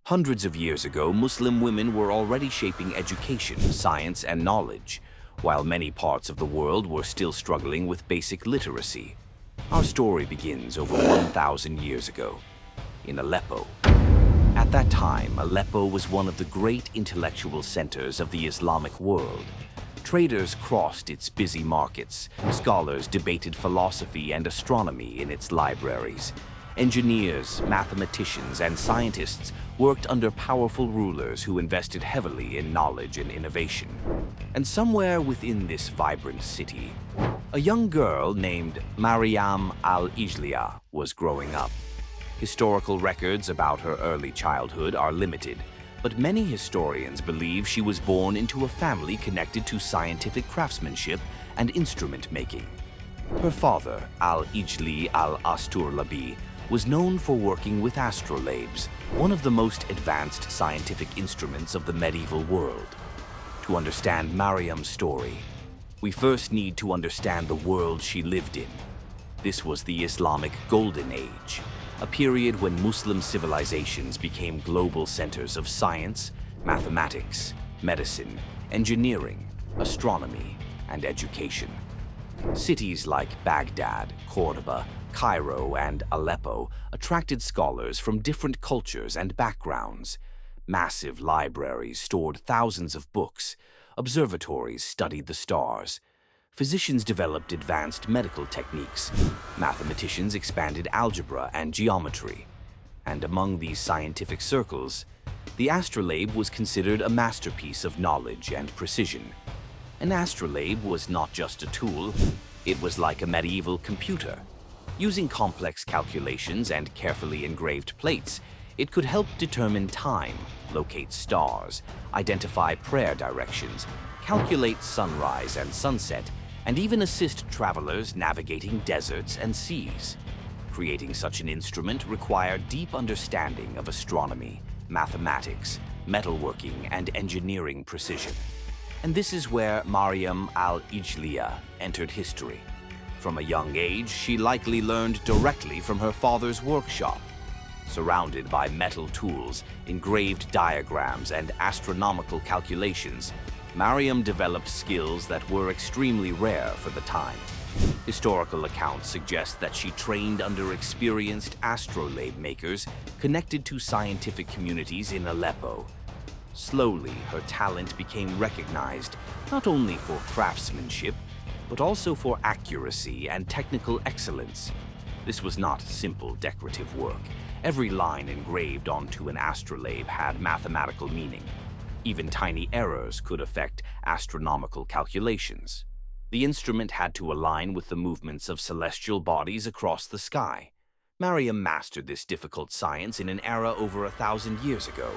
Hundreds of years ago, Muslim women were already shaping education, science, and knowledge, while many parts of the world were still struggling with basic literacy. Our story begins over 1,000 years ago, in Aleppo. At that time, Aleppo was one of the great intellectual centers of the Islamic world. Traders crossed its busy markets, scholars debated philosophy and astronomy in its libraries. Engineers, mathematicians, and scientists worked under powerful rulers who invested heavily in knowledge and innovation. And somewhere within this vibrant city, a young girl named Mariam al-Ijliya was growing up. Historical records about her early childhood are limited, but many historians believe she was born into a family connected to scientific craftsmanship and instrument making. Her father, al-Ijli al-Asturlabi, was known for working with astrolabes, one of the most advanced scientific instruments of the medieval world. To understand Mariam's story, we first need to understand the world she lived in. This was the Islamic Golden Age, a period when Muslim civilizations became global centers of science, mathematics, medicine, engineering, astronomy, and education. Cities like Baghdad, Cordoba, Cairo, and Aleppo attracted scholars from different cultures and backgrounds. Massive libraries stored thousands of books. Observatories studied the stars. Physicians developed advanced medical techniques. Mathematicians expanded algebra and geometry. And among these scientific circles, the astrolabe was considered a masterpiece of knowledge and precision. An astrolabe was not just a tool, it was like a medieval computer. Using complex calculations and carefully engraved plates, it could help determine time, locate stars, identify prayer directions, calculate sunrise and sunset, and even assist travelers navigating deserts and seas. Creating such an instrument required deep understanding of astronomy, mathematics, metalworking, and engineering precision. And this is where Mariam al-Ijliya entered history. From a young age, she likely learned directly from her father's workshop. Surrounded by metal tools, engraved diagrams, and astronomical calculations, Mariam developed skills that were extremely rare for the time. Historical accounts suggest that she trained under experienced astrolabe makers connected to scientific communities in Aleppo. Slowly, her talent became recognized not only for craftsmanship, but also for accuracy and technical excellence. This was not simple decorative work. Every line engraved onto an astrolabe had mathematical meaning. Even tiny errors could affect astronomical calculations. The instrument had to align with the movements of celestial bodies across the sky. Mariam mastered this difficult science in an era over 1,000 years ago.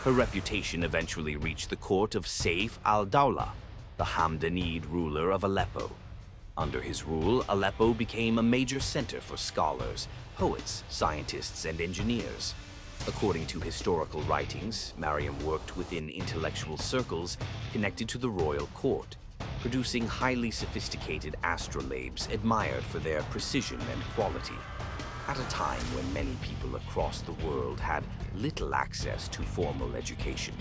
Her reputation eventually reached the court of Saif al-Dawla, the Hamdanid ruler of Aleppo. Under his rule, Aleppo became a major center for scholars, poets, scientists, and engineers. According to historical writings, Mariam worked within intellectual circles connected to the royal court, producing highly sophisticated astrolabes admired for their precision and quality. At a time when many people across the world had little access to formal education,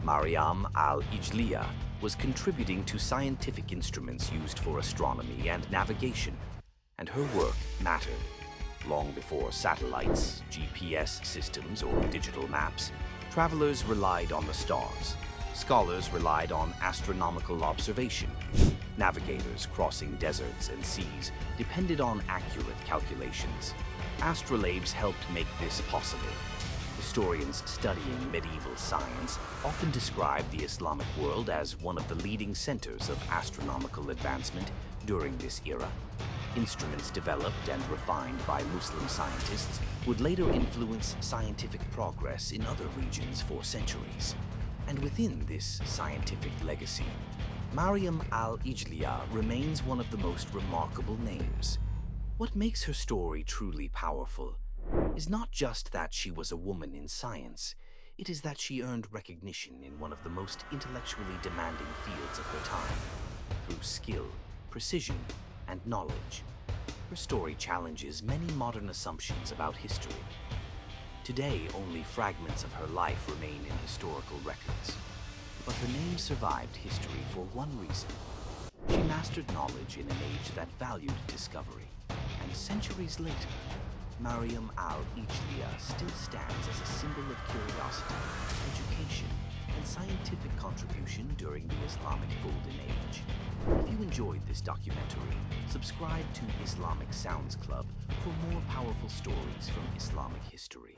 Mariam al-Ijliya was contributing to scientific instruments used for astronomy and navigation, and her work mattered. Long before satellites, GPS systems, or digital maps, travelers relied on the stars. Scholars relied on astronomical observation. Navigators crossing deserts and seas depended on accurate calculations. Astrolabes helped make this possible. Historians studying medieval science often describe the Islamic world as one of the leading centers of astronomical advancement during this era. Instruments developed and refined by Muslim scientists would later influence scientific progress in other regions for centuries. And within this scientific legacy, Mariam al-Ijliya remains one of the most remarkable names. What makes her story truly powerful is not just that she was a woman in science, it is that she earned recognition in one of the most intellectually demanding fields of her time, through skill, precision, and knowledge. Her story challenges many modern assumptions about history. Today, only fragments of her life remain in historical records. But her name survived history for one reason. She mastered knowledge in an age that valued discovery. And centuries later, Mariam al-Ijliya still stands as a symbol of curiosity, education, and scientific contribution during the Islamic Golden Age. If you enjoyed this documentary, subscribe to Islamic Sounds Club for more powerful stories from Islamic history.